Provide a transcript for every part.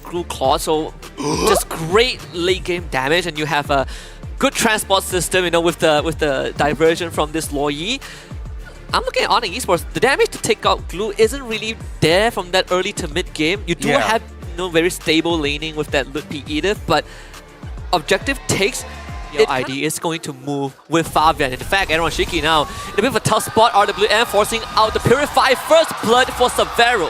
Glue Claw, so just great late game damage, and you have a good transport system, you know, with the diversion from this Loyi. I'm looking at Onic Esports. The damage to take out Glue isn't really there from that early to mid game. You do have very stable laning with that Ludpi Edith, but objective takes. ID is going to move with Fabian. In fact, Aaron Shiki now in a bit of a tough spot. RWM forcing out the Purify first blood for Severo.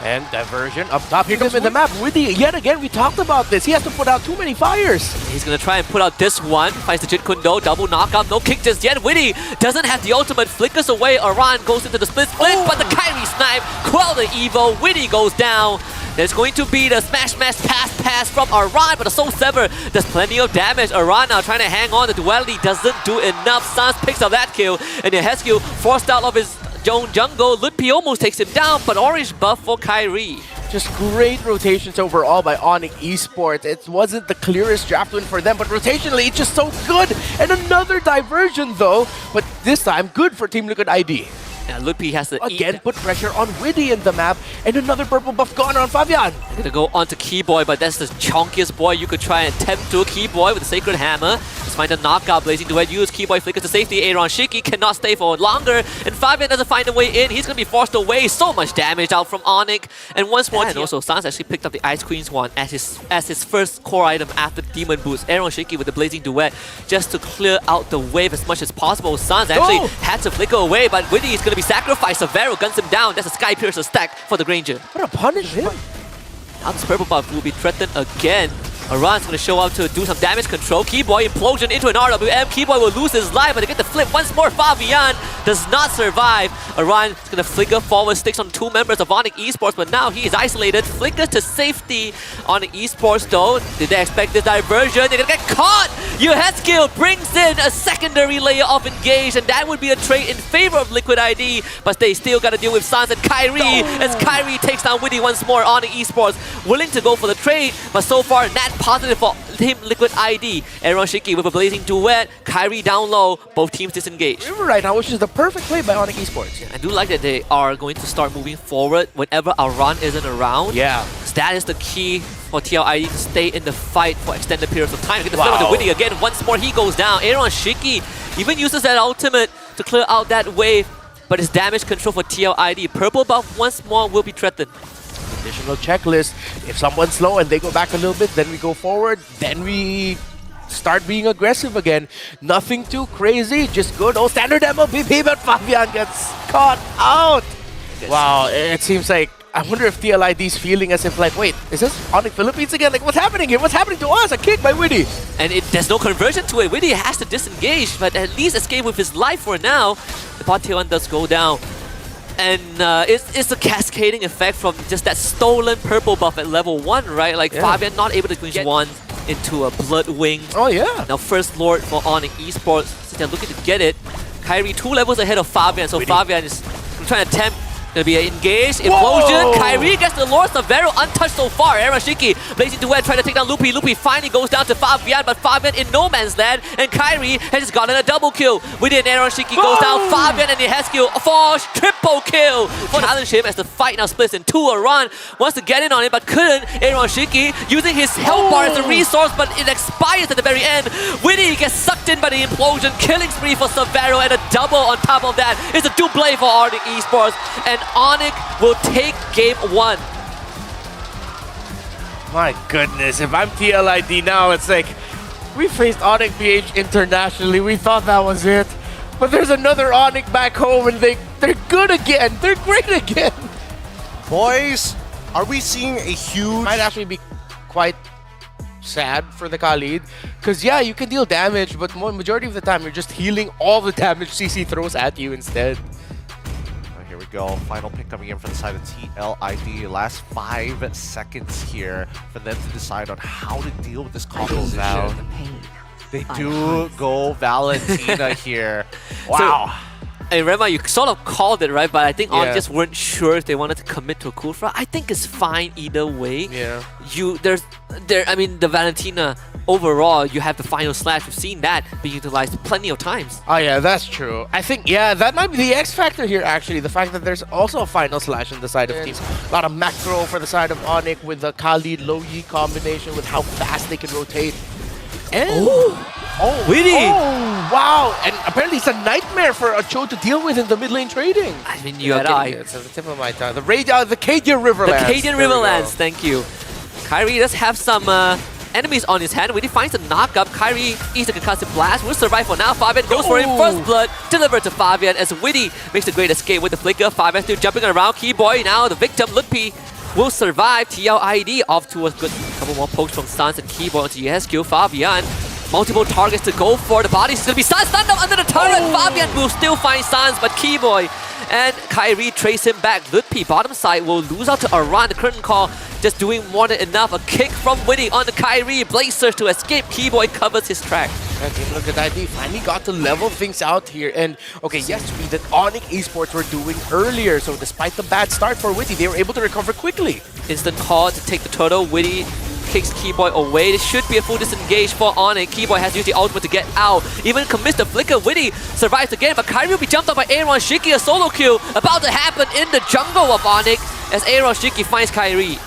And diversion up top. Here comes in the map. Widdy, yet again, we talked about this. He has to put out too many fires. He's going to try and put out this one. Finds the Jit Kundo. Double knockout. No kick just yet. Widdy doesn't have the ultimate. Flickers away. Aran goes into the split, but the Kyrie snipe. Quell the Evo. Widdy goes down. There's going to be the smash pass from Aran, but the Soul Sever does plenty of damage. Aran now trying to hang on. The duality doesn't do enough. Sans picks up that kill, and the Heskill forced out of his own jungle. Ludpi almost takes him down, but orange buff for Kyrie. Just great rotations overall by Onic Esports. It wasn't the clearest draft win for them, but rotationally it's just so good. And another diversion though, but this time good for Team Liquid ID. Yeah, Ludpi has to again put pressure on Widdy in the map, and another purple buff gone on Fabian. Gonna go onto Keyboy, but that's the chunkiest boy you could try and attempt to. Keyboy with the Sacred Hammer. Just find a knockout. Blazing Duet use. Keyboy flickers to safety. Aaron Shiki cannot stay for longer, and Fabian doesn't find a way in. He's gonna be forced away. So much damage out from Onic, and once more. And also, Sans actually picked up the Ice Queen's one as his first core item after Demon Boost. Aaron Shiki with the Blazing Duet just to clear out the wave as much as possible. Sans actually had to flicker away, but Widdy is gonna be sacrificed. Severo guns him down. That's a Sky Piercer stack for the Granger. What a punish him. Now this purple buff will be threatened again. Aran's gonna show up to do some damage control. Keyboy implosion into an RWM. Keyboy will lose his life, but they get the flip once more. Fabian does not survive. Aran is gonna flicker forward, sticks on two members of Onic Esports, but now he is isolated. Flickers to safety. Onic Esports though, did they expect this diversion? They're gonna get caught! Heskill brings in a secondary layer of engage, and that would be a trade in favor of Liquid ID, but they still gotta deal with Sans and Kyrie, as Kyrie takes down Widdy once more. Onic Esports willing to go for the trade, but so far net positive for Team Liquid ID. Aaron Shiki with a Blazing Duet, Kyrie down low, both teams disengaged. You're right now, which is the perfect play by Onic Esports. Yeah, I do like that they are going to start moving forward whenever Aran isn't around. Yeah. That is the key for TLID to stay in the fight for extended periods of time. Get the flip with the Widdy again. Once more he goes down. Aaron Shiki even uses that ultimate to clear out that wave, but his damage control for TLID. Purple buff once more will be threatened. Additional checklist. If someone's slow and they go back a little bit, then we go forward, then we start being aggressive again. Nothing too crazy, just good old standard MVP, but Fabian gets caught out. Wow, it seems like, I wonder if TLID's feeling as if like, wait, is this Onic Philippines again? Like, what's happening here? What's happening to us? A kick by Widdy. And there's no conversion to it. Widdy has to disengage, but at least escape with his life for now. The bot tier 1 does go down. And it's a cascading effect from just that stolen purple buff at level 1, right? Like Fabian not able to get one into a Blood Wing. Oh yeah. Now first Lord for Onic Esports, since they're looking to get it. Kyrie 2 levels ahead of Fabian, so Widdy. Fabian is trying to attempt to be engaged. Implosion. Kyrie gets the Lord. Severo untouched so far. Aaron Shiki Blazing Duet trying to take down Ludpi. Ludpi finally goes down to Fabian, but Fabian in no man's land, and Kyrie has just gotten a double kill. Within Aaron Shiki goes down. Fabian and the Heskill for triple kill for the Island Ship as the fight now splits in two. Aran wants to get in on it, but couldn't. Aaron Shiki using his health bar as a resource, but it expires at the very end. Widdy gets sucked in by the implosion. Killing spree for Severo, and a double on top of that. It's a double for Onic Esports, and Onic will take game 1. My goodness, if I'm TLID now, it's like, we faced Onic PH internationally, we thought that was it. But there's another Onic back home and they're good again, they're great again. Boys, are we seeing a huge... Might actually be quite sad for the Khalid, because yeah, you can deal damage, but majority of the time you're just healing all the damage CC throws at you instead. Here we go, final pick coming in from the side of TLID. Last 5 seconds here for them to decide on how to deal with this composition. They do go Valentina here. Wow. So, and remember, you sort of called it, right? But I think Onic just weren't sure if they wanted to commit to a cool front. I think it's fine either way. Yeah. I mean, the Valentina overall, you have the final slash. We've seen that being utilized plenty of times. Oh yeah, that's true. I think, yeah, that might be the X factor here actually. The fact that there's also a final slash on the side of teams. A lot of macro for the side of Onic with the Khalid low-yi combination with how fast they can rotate. And Witty! Oh, wow! And apparently it's a nightmare for a Cho to deal with in the mid lane trading. I mean, you are getting It's at the tip of my tongue. The Cadian Riverlands. the Cadian Riverlands, thank you. Kyrie does have some enemies on his hand. Witty finds a knock-up. Kyrie eats a concussive blast. Will survive for now. Fabian goes for him. First blood delivered to Fabian as Witty makes a great escape with the flicker. Fabian still jumping around. Keyboy now the victim. Ludpi will survive. TLID off to a good couple more pokes from Sans and Keyboy onto ESQ. Fabian, multiple targets to go for. The body's going to be stunned up under the turret. Fabian will still find Sans, but Keyboy and Kyrie trace him back. Ludpi, bottom side, will lose out to Aran. The curtain call just doing more than enough. A kick from Witty on the Kyrie. Blaze Surge to escape. Keyboy covers his track. Okay, look at that. They finally got to level things out here. And, okay, yes, we did Onic Esports were doing earlier. So despite the bad start for Witty, they were able to recover quickly. Instant call to take the turtle. Witty kicks Keyboy away. This should be a full disengage for Onic. Keyboy has used the ultimate to get out. Even commits the flicker. Witty survives again, but Kyrie will be jumped up by Aaron Shiki. A solo kill about to happen in the jungle of Onic as Aaron Shiki finds Kyrie.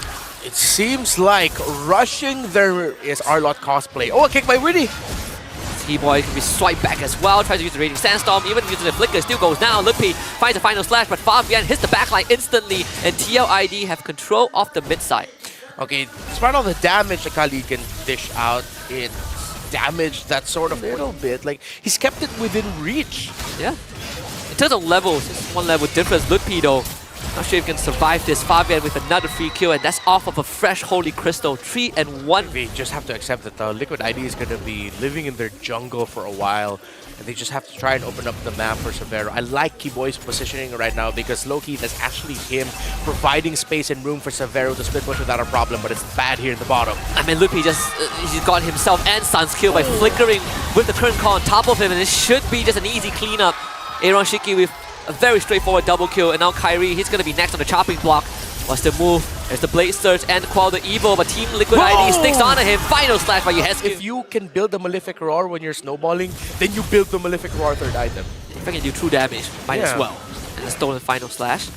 It seems like rushing there is Arlott cosplay. Oh, a kick by Witty. Keyboy can be swiped back as well. Tries to use the Raging Sandstorm. Even using the flicker, still goes down. Ludpi finds a final slash, but Fabian hits the backline instantly, and TLID have control of the mid side. Okay, despite all the damage that Khalid can dish out, it's damaged that sort of little bit. Like, he's kept it within reach. Yeah. In terms of levels, it's one level difference. Ludpi though, not sure if he can survive this. Fabian with another free kill, and that's off of a fresh Holy Crystal. 3 and 1. We just have to accept that the Liquid ID is going to be living in their jungle for a while. And they just have to try and open up the map for Severo. I like Keyboy's positioning right now because low-key, that's actually him providing space and room for Severo to split push without a problem, but it's bad here in the bottom. I mean, Ludpi just he's got himself and Sans kill by flickering with the current call on top of him, and it should be just an easy cleanup. Aaron Shiki with a very straightforward double kill, and now Kyrie, he's going to be next on the chopping block. What's the move? There's the Blade Surge and Quell the Evil, but Team Liquid ID sticks onto him. Final slash by Yehescu. If you can build the Malefic Roar when you're snowballing, then you build the Malefic Roar third item. If I can do true damage, might as well. And the stolen final slash.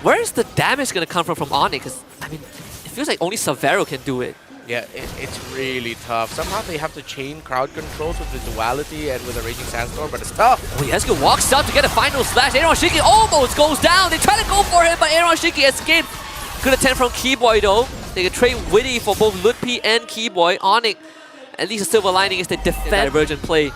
Where is the damage going to come from Onic? Because, I mean, it feels like only Severo can do it. Yeah, it's really tough. Somehow they have to chain crowd controls with the duality and with a Raging Sandstorm, but it's tough. Oh, Yehescu walks out to get a final slash. Aaron Shiki almost goes down. They try to go for him, but Aaron Shiki escaped. Good attempt from Keyboy though. They can trade Witty for both Ludpi and Keyboy. Onic, at least a silver lining is they defend divergent play.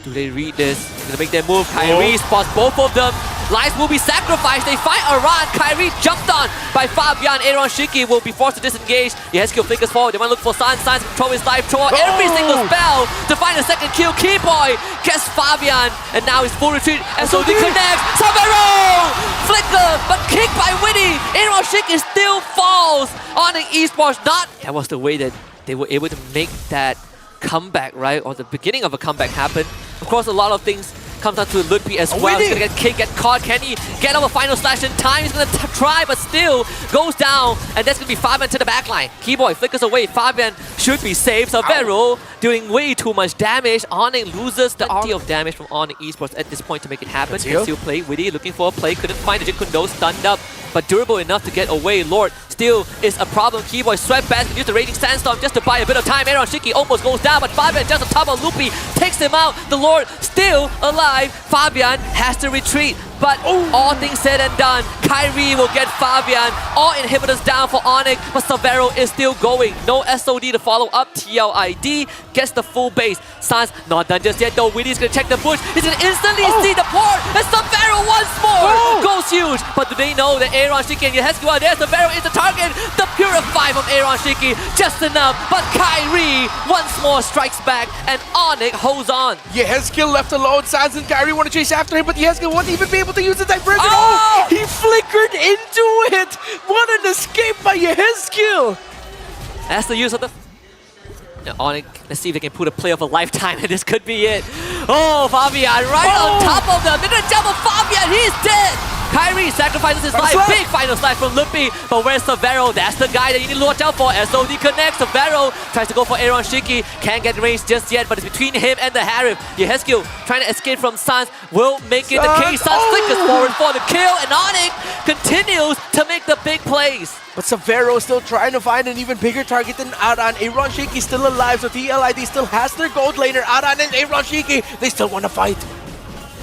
Do they read this? They're gonna make their move. Kyrie spots both of them. Lives will be sacrificed. They fight Aran. Kyrie jumped on by Fabian. Aaron Shiki will be forced to disengage. Yehescu flickers forward. They want to look for Sans. Sans control his life. Throw out every single spell to find a second kill. Keyboy gets Fabian, and now he's full retreat. And so they connect. Severo! Flicker, but kicked by Witty. Aaron Shiki still falls. Onic Esports not. That was the way that they were able to make that comeback, right? Or the beginning of a comeback happen. Of course, a lot of things comes down to Ludpi as well. He's gonna get kicked, get caught. Can he get over final slash in time? He's gonna try, but still goes down. And that's gonna be Fabian to the backline. Keyboy flickers away. Fabian should be safe. Severo doing way too much damage. Onic loses the plenty of damage from Onic Esports at this point to make it happen. Can still play. Witty looking for a play. Couldn't find the Jikundo, stunned up, but durable enough to get away. Lord still is a problem. Keyboy swept back and used the Raging Sandstorm just to buy a bit of time. Aaron Shiki almost goes down, but Fabian just on top of Ludpi takes him out. The Lord still alive. Fabian has to retreat. But all things said and done, Kyrie will get Fabian. All inhibitors down for Onic, but Severo is still going. No SOD to follow up. TLID gets the full base. Sans not done just yet though. Witty's gonna check the bush. He's gonna instantly see the port. And Severo once more goes huge. But do they know that Aaron Shiki and Yehescu are there? Severo is the target. The Purify from Aaron Shiki just enough. But Kyrie once more strikes back, and Onic holds on. Yehescu left alone. Sans and Kyrie want to chase after him, but Yehescu won't even be able to use the diversion. He flickered into it. What an escape by Yehescu. That's the use of the... Now, Onic, let's see if they can put a play of a lifetime, and this could be it. Oh, Fabian right on top of them. They're gonna jump on Fabian. He's dead. Kyrie sacrifices his life. Big final slash from Lupi. But where's Severo? That's the guy that you need to watch out for. SOD connects. Severo tries to go for Aaron Shiki. Can't get range just yet, but it's between him and the Harif. Yehescu trying to escape from Sans will make it the case. Sans flickers forward for the kill, and Onic continues to make the big plays. But Severo still trying to find an even bigger target than Aran. Aaron Shiki still alive, so TLID still has their gold laner. Aran and Aaron Shiki, they still want to fight.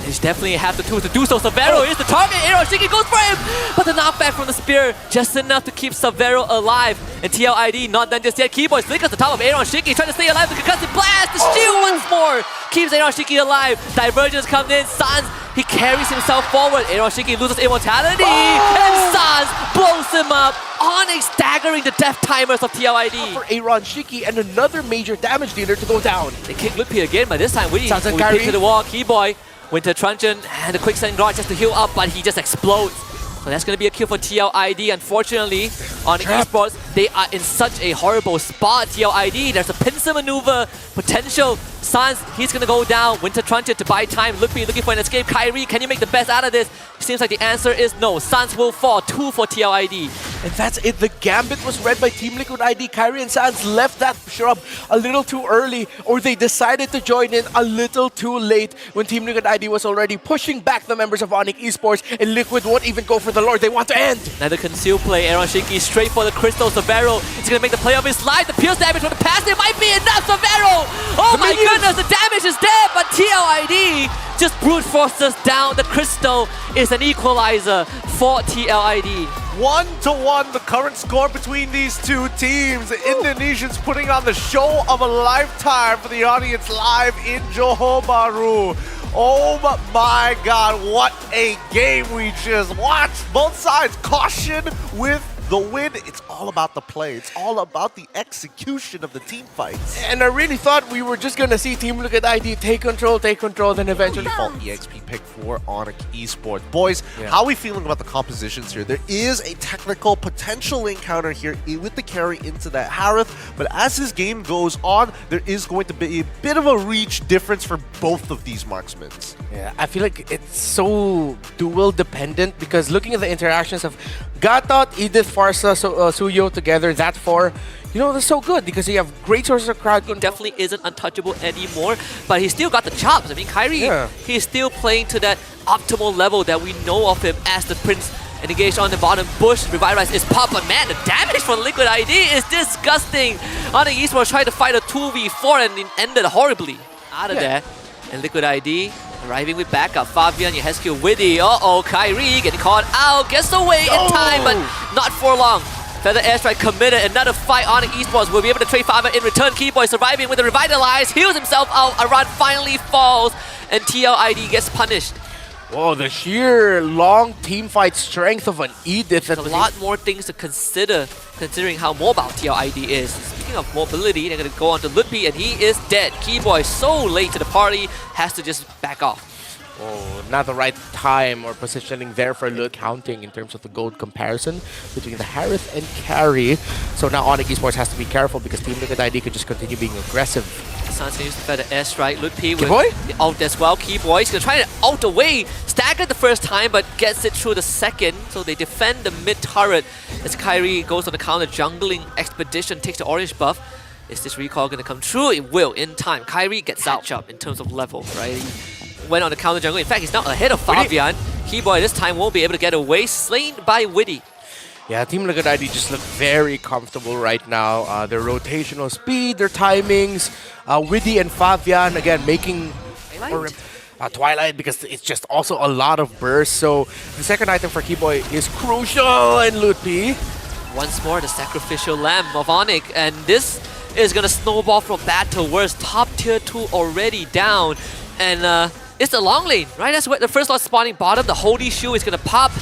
They definitely have the tools to do so. Severo is the target. Aaron Shiki goes for him, but the knockback from the spear just enough to keep Severo alive. And TLID not done just yet. Keyboy flickers the top of Aaron Shiki, trying to stay alive. The concussive blast, the shield once more keeps Aaron Shiki alive. Divergence comes in. Sans, he carries himself forward. Aaron Shiki loses immortality, and Sans blows him up. Onic staggering the death timers of TLID. For Aaron Shiki and another major damage dealer to go down. They kick Lupi again, but this time we Sans and pick Kyrie to the wall. Keyboy, Winter Truncheon, and the quicksand guard just to heal up, but he just explodes. So that's going to be a kill for TLID. Unfortunately, on esports, they are in such a horrible spot. TLID, there's a pincer maneuver potential. Sans, he's going to go down. Winter Truncheon to buy time. Lupi looking for an escape. Kyrie, can you make the best out of this? Seems like the answer is no. Sans will fall. 2 for TLID. And that's it. The gambit was read by Team Liquid ID. Kyrie and Sans left that shrub a little too early, or they decided to join in a little too late when Team Liquid ID was already pushing back the members of Onic Esports, and Liquid won't even go for the Lord. They want to end. Another conceal play. Aaron Shiki straight for the crystal. Severo is going to make the play of his life. The pierce damage from the passive might be enough. Severo! Oh my goodness, the damage is there, but TLID just brute forces down. The crystal is an equalizer for TLID. 1-1, the current score between these two teams. The Indonesians putting on the show of a lifetime for the audience live in Johor Bahru. Oh my God, what a game we just watched. Both sides caution with the win. It's all about the play. It's all about the execution of the team fights. And I really thought we were just going to see Team Liquid ID take control, then eventually default EXP pick for Onic Esports. Boys, how are we feeling about the compositions here? There is a technical potential encounter here with the carry into that Harith, but as this game goes on, there is going to be a bit of a reach difference for both of these marksmen. Yeah, I feel like it's so dual dependent because looking at the interactions of Gatot, Edith, Farsa, Suyo together, that four, you know, they're so good because you have great sources of crowd control. He definitely isn't untouchable anymore, but he still got the chops. I mean, Kyrie, he's still playing to that optimal level that we know of him as the Prince. And engaged on the bottom bush. Revitalize is pop, but man, the damage from Liquid ID is disgusting. Onic Esports tried to fight a 2v4 and it ended horribly out of there. And Liquid ID arriving with backup. Fabian, Yehescu, Widdy. Uh-oh, Kyrie getting caught out. Gets away in time, but not for long. Feather Airstrike committed. Another fight. Onic Esports will be able to trade Fabian in return. Keyboy surviving with a Revitalize. Heals himself out. Aran finally falls. And TLID gets punished. Whoa, the sheer long team fight strength of an Edith. There's a lot more things to consider, considering how mobile TLID is. Speaking of mobility, they're going to go on to Lupi, and he is dead. Keyboy so late to the party, has to just back off. Oh, not the right time or positioning there for Lut counting in terms of the gold comparison between the Harith and Carry. So now Onic Esports has to be careful because Team Liquid ID could just continue being aggressive. Sans used the feather airstrike. Lupi with Keyboy? the ult as well. Keyboy is going to try to ult away. Staggered the first time, but gets it through the second. So they defend the mid turret as Kyrie goes on the counter jungling expedition, takes the orange buff. Is this recall going to come true? It will in time. Kyrie gets out up in terms of level, right? He went on the counter jungle. In fact, he's now ahead of Fabian. Keyboy this time won't be able to get away. Slain by Widdy. Yeah, Team Liquid ID just look very comfortable right now. Their rotational speed, their timings. Widdy and Fabian, again, making Twilight because it's just also a lot of bursts. So the second item for Keyboy is crucial in Lupi. Once more, the sacrificial lamb of Onic. And this is going to snowball from bad to worse. Top tier 2 already down. And it's the long lane, right? That's where the first lot spawning bottom. The holy shoe is going to pop.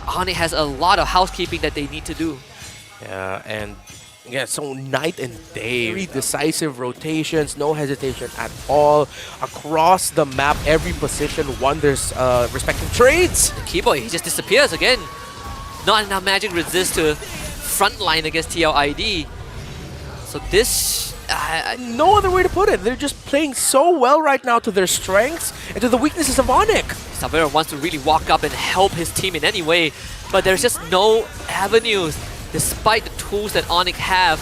Onic has a lot of housekeeping that they need to do. Yeah, and yeah, so night and day. Very decisive rotations, no hesitation at all. Across the map, every position won their respective trades. Keyboy, he just disappears again. Not enough magic resist to frontline against TLID. So this No other way to put it. They're just playing so well right now to their strengths and to the weaknesses of Onic. Savera wants to really walk up and help his team in any way, but there's just no avenues despite the tools that Onic have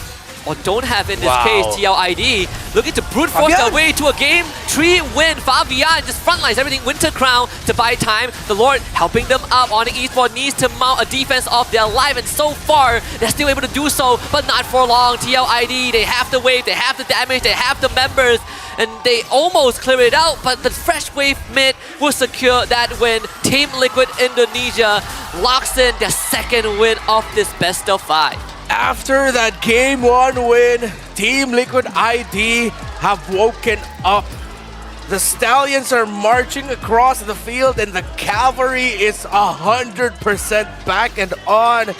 or don't have in this case. TLID looking to brute force their way to a game 3 win. Fabian just frontlines everything. Winter Crown to buy time. The Lord helping them up. Onic Esports needs to mount a defense of their life, and so far they're still able to do so, but not for long. TLID, they have the wave, they have the damage, they have the members, and they almost clear it out, but the fresh wave mid will secure that win. Team Liquid Indonesia locks in their second win of this best of 5. After that Game 1 win, Team Liquid ID have woken up. The Stallions are marching across the field and the cavalry is 100% back and on,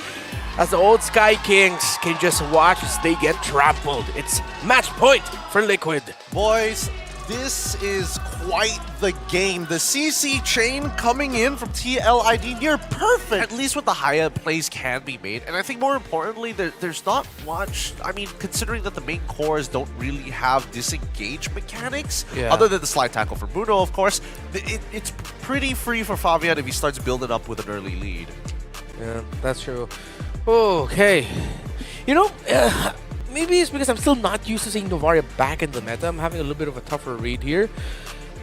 as the old Sky Kings can just watch as they get trampled. It's match point for Liquid. Boys, this is quite the game. The CC chain coming in from TLID near perfect. At least with the high-end plays can be made. And I think more importantly, there's not much, I mean, considering that the main cores don't really have disengage mechanics, other than the slide tackle for Bruno, of course, it's pretty free for Fabian if he starts building up with an early lead. Yeah, that's true. Okay. You know, maybe it's because I'm still not used to seeing Novaria back in the meta. I'm having a little bit of a tougher read here.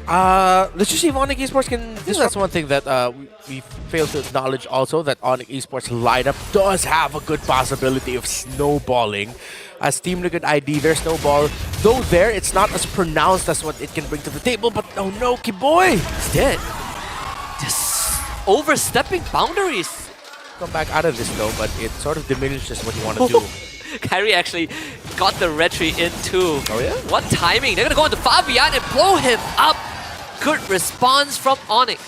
Let's just see if Onic Esports can... I think that's one thing that we failed to acknowledge also, that Onic Esports lineup does have a good possibility of snowballing. As Team Liquid ID, their snowball, though it's not as pronounced as what it can bring to the table, but oh no, Kiboy! It's dead. Just overstepping boundaries. Come back out of this though, but it sort of diminishes what you want to do. Kyrie actually got the retreat in too. Oh yeah? What timing. They're going to go into Fabian and blow him up. Good response from Onic.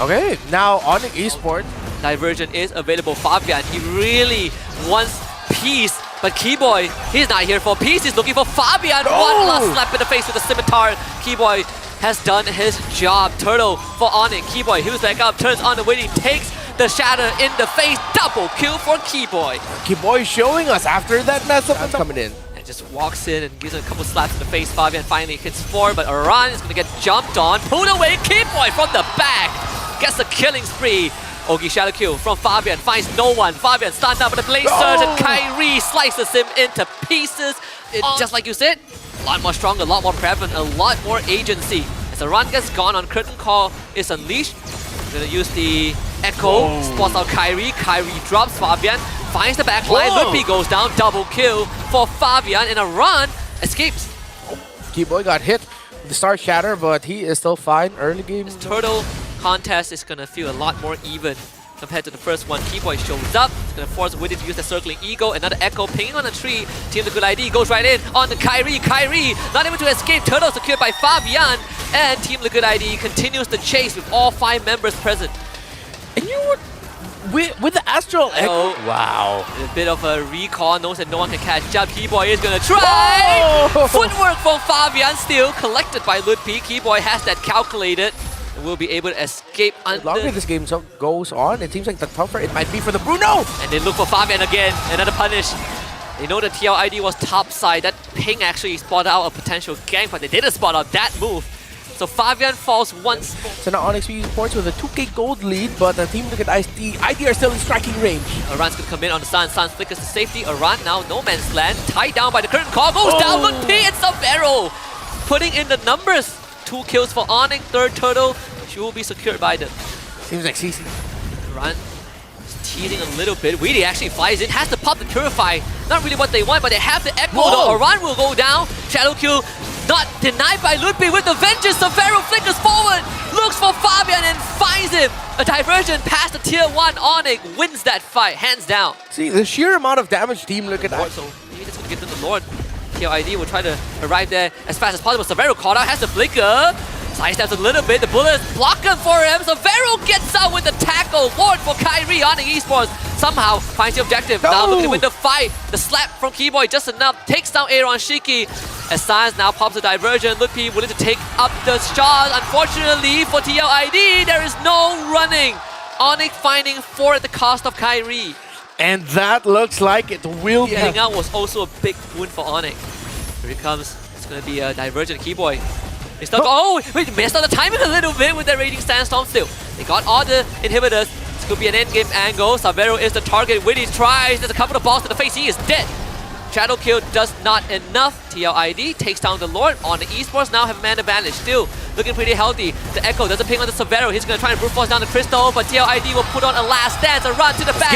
Okay, now Onic Esports. Diversion is available. Fabian, he really wants peace. But Keyboy, he's not here for peace. He's looking for Fabian. One last slap in the face with the scimitar. Keyboy has done his job. Turtle for Onic. Keyboy, he was back up, turns on the waiting, takes the shatter in the face. Double kill for Keyboy. Keyboy showing us after that mess up coming in. And just walks in and gives him a couple slaps in the face. Fabian finally hits 4, but Aran is going to get jumped on. Pulled away. Keyboy from the back gets a killing spree. Ogi shadow kill from Fabian, finds no one. Fabian stunned up with a Blaze Surge, and Kyrie slices him into pieces. Just like you said, a lot more stronger, a lot more prevalent, a lot more agency. As the run gets gone on Curtain Call is unleashed. We're gonna use the Echo, spots out Kyrie. Kyrie drops Fabian, finds the back line. Lupi goes down, double kill for Fabian, and a run escapes. Keyboy got hit with the Star Shatter, but he is still fine. Early game. This Turtle contest is gonna feel a lot more even compared to the first one. Keyboy shows up, it's gonna force Witty to use the Circling Ego. Another Echo pinging on a tree. Team Liquid ID goes right in on the Kyrie. Kyrie not able to escape. Turtle secured by Fabian, and Team Liquid ID continues the chase with all 5 members present. And you were with the Astral Echo. Wow. A bit of a recall, knows that no one can catch up. Keyboy is gonna try! Footwork from Fabian, still collected by Ludpi. Keyboy has that calculated. Will be able to escape under. The longer this game goes on, it seems like the tougher it might be for the Bruno. And they look for Fabian again. Another punish. They know the TLID was top side. That ping actually spotted out a potential gank, but they didn't spot out that move. So Fabian falls once. So now Onic Esports with a 2k gold lead, but the Team Liquid ID are still in striking range. Aran's gonna come in on the Sun. Sun flickers to safety. Aran now no man's land. Tied down by the Curtain Call. Goes down. Look, P and Savero putting in the numbers. 2 kills for Onic, 3rd Turtle. She will be secured by them. Seems like CC. Run. Teasing a little bit. Weedy actually flies in. Has to pop the Purify. Not really what they want, but they have the Echo. Aran will go down. Shadow kill not denied by Ludwig with the Vengeance. Savero flickers forward. Looks for Fabian and finds him. A diversion past the tier 1. Onic wins that fight, hands down. See, the sheer amount of damage Team Liquid ID. So maybe that's going to get to the Lord. TLID will try to arrive there as fast as possible. Savero caught out, has the flicker. Sidesteps a little bit, the bullets block him for him. Savero gets out with the tackle. Lord for Kyrie on Onic Esports. Somehow finds the objective. Now looking to win the fight. The slap from Keyboy just enough. Takes down Aaron Shiki. As Science now pops a diversion. Ludpi willing to take up the shot. Unfortunately for TLID, there is no running. Onic finding 4 at the cost of Kyrie. And that looks like it will be. Getting out was also a big win for Onic. Here it comes. It's going to be a divergent Keyboy. It's not. Oh, wait, messed on the timing a little bit with that Raging Sandstorm still. They got all the inhibitors. This could be an endgame angle. Savero is the target. Witty tries. There's a couple of balls to the face. He is dead. Shadow kill does not enough. TLID takes down the Lord. On the esports now have man advantage. Still looking pretty healthy. The Echo doesn't ping on the Savero. He's going to try and brute force down the Crystal, but TLID will put on a last dance and run to the back.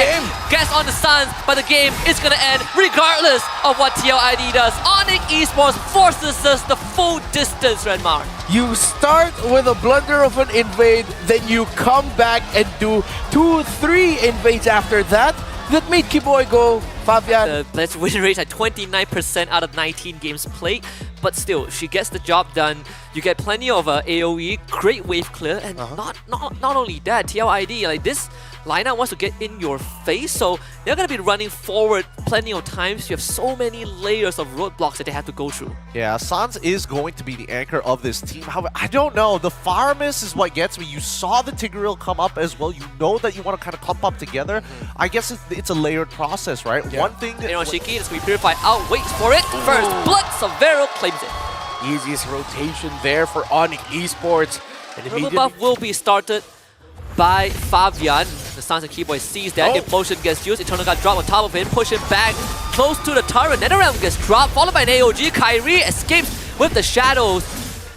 Gets on the Suns, but the game is going to end regardless of what TLID does. Onic Esports forces us the full distance, Renmar. You start with a blunder of an invade, then you come back and do 2-3 invades after that. That made Keyboy go, Fabian. Let's win rate at 29% out of 19 games played, but still, she gets the job done. You get plenty of AoE, great wave clear, and not only that, TLID, like this lineup wants to get in your face, so they're going to be running forward plenty of times. You have so many layers of roadblocks that they have to go through. Yeah, Sans is going to be the anchor of this team. However, I don't know. The fire miss is what gets me. You saw the Tigreal come up as well. You know that you want to kind of clump up together. I guess it's a layered process, right? Yeah. One thing... Shiki, this will be Purified out, waits for it. First blood, Savero claims it. Easiest rotation there for Onic Esports. And River buff will be started by Fabian. The Sans and Keyboy sees that. Implosion gets used. Eternal got dropped on top of him. Push him back close to the turret. NetherRealm gets dropped, followed by an AOG. Kyrie escapes with the shadows.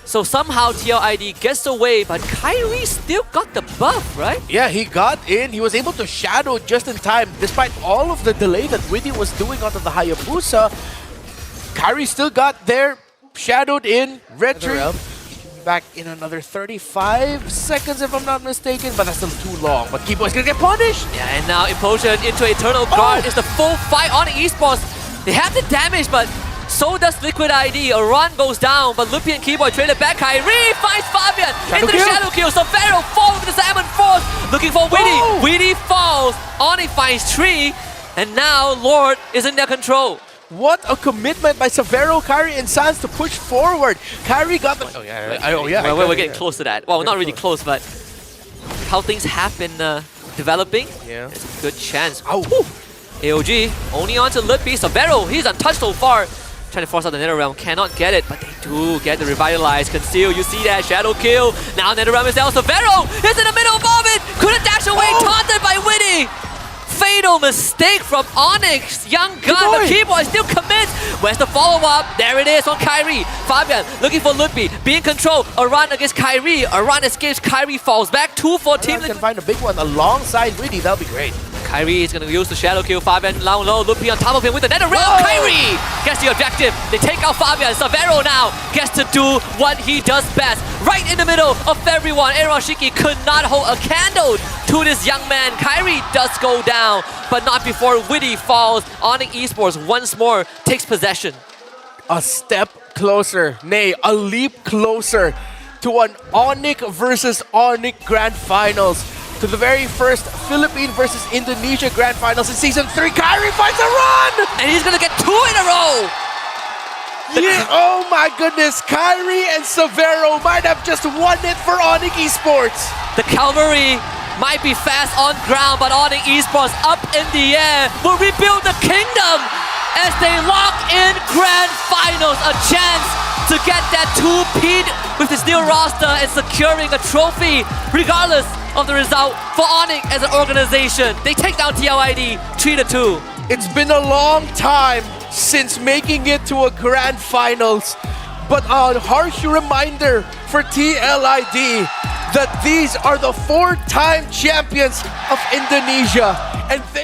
So somehow TLID gets away, but Kyrie still got the buff, right? Yeah, he got in. He was able to shadow just in time. Despite all of the delay that Witty was doing onto the Hayabusa, Kyrie still got there, shadowed in, retro. Back in another 35 seconds if I'm not mistaken, but that's still too long. But Keyboy's gonna get punished! Yeah, and now Implosion into Eternal Guard is the full fight on Esports. They have the damage, but so does Liquid ID. A run goes down, but Lupi and Keyboy trade it back. Kyrie finds Fabian into the Shadow Kill. So Pharaoh falls with the Salmon Force, looking for Witty. Witty falls. Oni finds Tree, and now Lord is in their control. What a commitment by Savero, Kyrie, and Sans to push forward. Kyrie got the... We're getting close to that. Well, not really close, but how things have been developing. Yeah. There's a good chance. AOG only onto Lippy. Savero, he's untouched so far. Trying to force out the NetherRealm, cannot get it, but they do get the Revitalize. Conceal, you see that, Shadow Kill. Now NetherRealm is down. Savero is in the middle of it. Couldn't dash away, taunted by Witty. Fatal mistake from Onyx. Young gun, but Keyboy still commits. Where's the follow-up? There it is on Kyrie. Fabian looking for Lupi. Be in control. A run against Kyrie. A run escapes. Kyrie falls back. 2 for Team Liquid. Can find a big one alongside Witty. That'll be great. Kyrie is going to use the Shadow Kill. Fabian down low. Lupi on top of him with the NetherRealm. Kyrie gets the objective. They take out Fabian. Savero now gets to do what he does best. Right in the middle of everyone. Shiki could not hold a candle to this young man. Kyrie does go down, but not before Witty falls. Onic Esports once more takes possession. A step closer, nay, a leap closer to an Onic versus Onic Grand Finals. To the very first Philippine versus Indonesia Grand Finals in Season 3. Kyrie finds a run! And he's going to get 2 in a row! Yeah, oh my goodness, Kyrie and Savero might have just won it for Onic Esports. The Cavalry might be fast on ground, but Onic Esports up in the air will rebuild the kingdom as they lock in Grand Finals. A chance to get that 2-peat with this new roster and securing a trophy regardless of the result for Onic as an organization. They take down TLID 3-2. It's been a long time since making it to a Grand Finals, but a harsh reminder for TLID that these are the 4-time champions of Indonesia, and they